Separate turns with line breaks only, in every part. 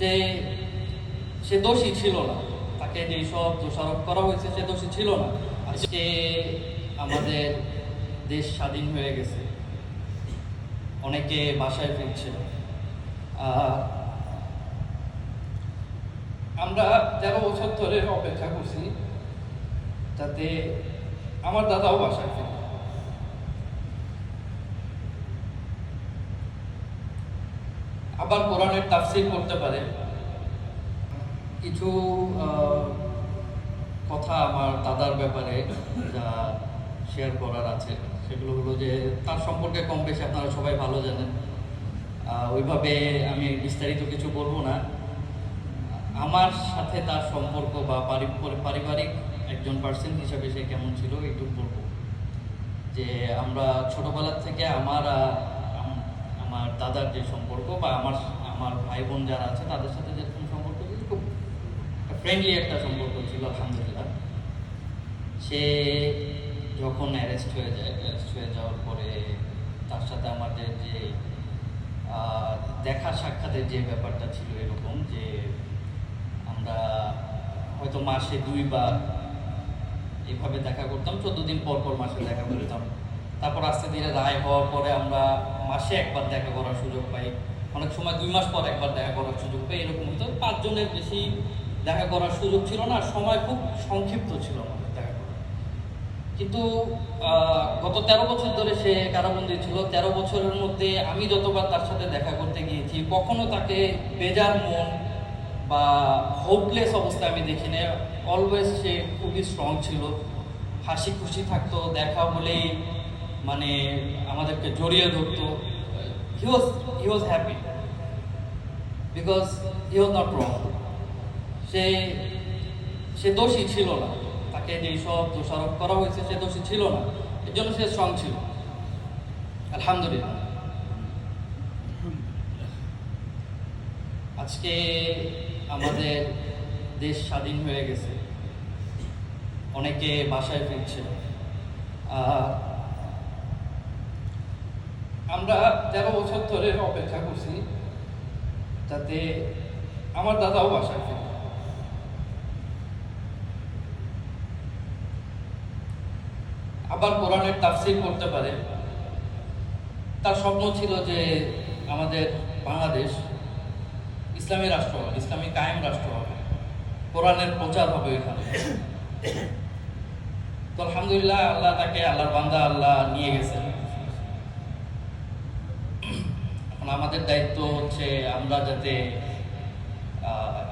সে সে দোষী ছিল না, তাকে যেই সব দোষারোপ করা হয়েছে সে দোষী ছিল না। আজকে আমাদের দেশ স্বাধীন হয়ে গেছে, অনেকে বাসায় ফিরছে। আমরা 13 বছর ধরে অপেক্ষা করছি যাতে আমার দাদাও বাসায় ফিরে। আবার কোরআনের তাফসীর করতে পারে। কিছু কথা আমার দাদার ব্যাপারে যা শেয়ার করার আছে সেগুলো হলো যে তার সম্পর্কে কম বেশি আপনারা সবাই ভালো জানেন, ওইভাবে আমি বিস্তারিত কিছু বলবো না। আমার সাথে তার সম্পর্ক বা পারিবারিক একজন পার্সন হিসাবে সে কেমন ছিল একটু বলবো। যে আমরা ছোটবেলার থেকে আমার দাদার যে সম্পর্ক বা আমার ভাই বোন যারা আছে তাদের সাথে যেরকম সম্পর্ক ছিল, খুব ফ্রেন্ডলি একটা সম্পর্ক ছিল আলহামদুলিল্লাহ। সে যখন অ্যারেস্ট হয়ে যাওয়ার পরে তার সাথে আমাদের যে দেখা সাক্ষাতের যে ব্যাপারটা ছিল এরকম যে আমরা হয়তো মাসে 2 বার এইভাবে দেখা করতাম, 14 দিন পর পর মাসে দেখা করতাম। তারপর আস্তে ধীরে রায় হওয়ার পরে আমরা মাসে একবার দেখা করার সুযোগ পাই, অনেক সময় 2 মাস পর একবার দেখা করার সুযোগ পাই। এরকম হতো 5 জনের বেশি দেখা করার সুযোগ ছিল না, সময় খুব সংক্ষিপ্ত ছিল আমাদের দেখা করা। কিন্তু গত 13 বছর ধরে সে কারাবন্দী ছিল। 13 বছরের মধ্যে আমি যতবার তার সাথে দেখা করতে গিয়েছি কখনো তাকে বেজার মন বা হোপলেস অবস্থায় আমি দেখি না। অলওয়েজ সে খুবই স্ট্রং ছিল, হাসি খুশি থাকতো, দেখা হলেই মানে আমাদেরকে জড়িয়ে ধরতো। He was happy because he was not wrong. সে দোষী ছিল না, তাকে যেই সব দোষারোপ করা হয়েছে সে দোষী ছিল না, এর জন্য সে স্ট্রং ছিল আলহামদুলিল্লাহ। আজকে আমাদের দেশ স্বাধীন হয়ে গেছে, অনেকে বাসায় ফিরছে। আমরা 13 বছর ধরে অপেক্ষা করছি যাতে আমার দাদাও বাসায় ফিরে। আবার কোরআনের তাফসীর করতে পারে। তার স্বপ্ন ছিল যে আমাদের বাংলাদেশ ইসলামী রাষ্ট্র হবে, ইসলামী কায়েম রাষ্ট্র হবে, কোরআনের প্রচার হবে এখানে। তো আলহামদুলিল্লাহ আল্লাহ তাকে, আল্লাহর বান্দা আল্লাহ নিয়ে গেছেন। এখন আমাদের দায়িত্ব হচ্ছে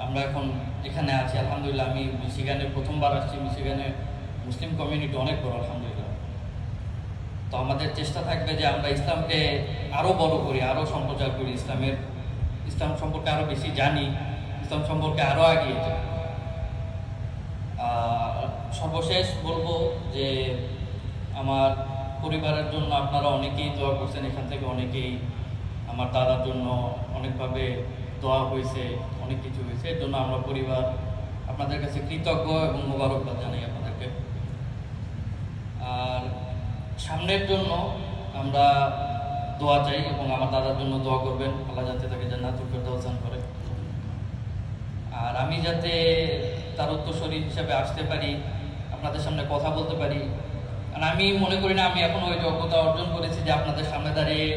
আমরা এখন এখানে আছি আলহামদুলিল্লাহ। আমি মিশিগানে প্রথমবার আসছি। মিশিগানে মুসলিম কমিউনিটি অনেক বড় আলহামদুলিল্লাহ। তো আমাদের চেষ্টা থাকবে যে আমরা ইসলামকে আরও বড় করি, আরও সম্প্রচার করি, ইসলাম সম্পর্কে আরও বেশি জানি, ইসলাম সম্পর্কে আরও এগিয়ে যাই। সর্বশেষ বলবো যে আমার পরিবারের জন্য আপনারা অনেকেই দোয়া করছেন, এখান থেকে অনেকেই আমার দাদার জন্য অনেকভাবে দোয়া হয়েছে, অনেক কিছু হয়েছে। এর জন্য আমরা পরিবার আপনাদের কাছে কৃতজ্ঞ এবং মোবারকবাদ জানাই আপনাদেরকে। আর সামনের জন্য আমরা দোয়া চাই এবং আমার দাদার জন্য দোয়া করবেন, আল্লাহ যাতে তাকে জান্নাতুল ফেরদাউস দান করে। আর আমি যাতে তার উত্তরসূরি হিসাবে আসতে পারি, আপনাদের সামনে কথা বলতে পারি। কারণ আমি মনে করি না আমি এখন ওই যোগ্যতা অর্জন করেছি যে আপনাদের সামনে দাঁড়িয়ে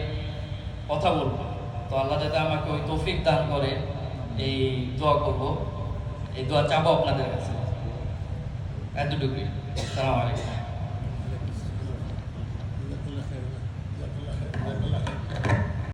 কথা বলবো। তো আল্লাহ যাতে আমাকে ওই তৌফিক দান করে, এই দোয়া করবো, এই দোয়া চাবো আপনাদের কাছে। এতটুকুই। আসসালামু আলাইকুম।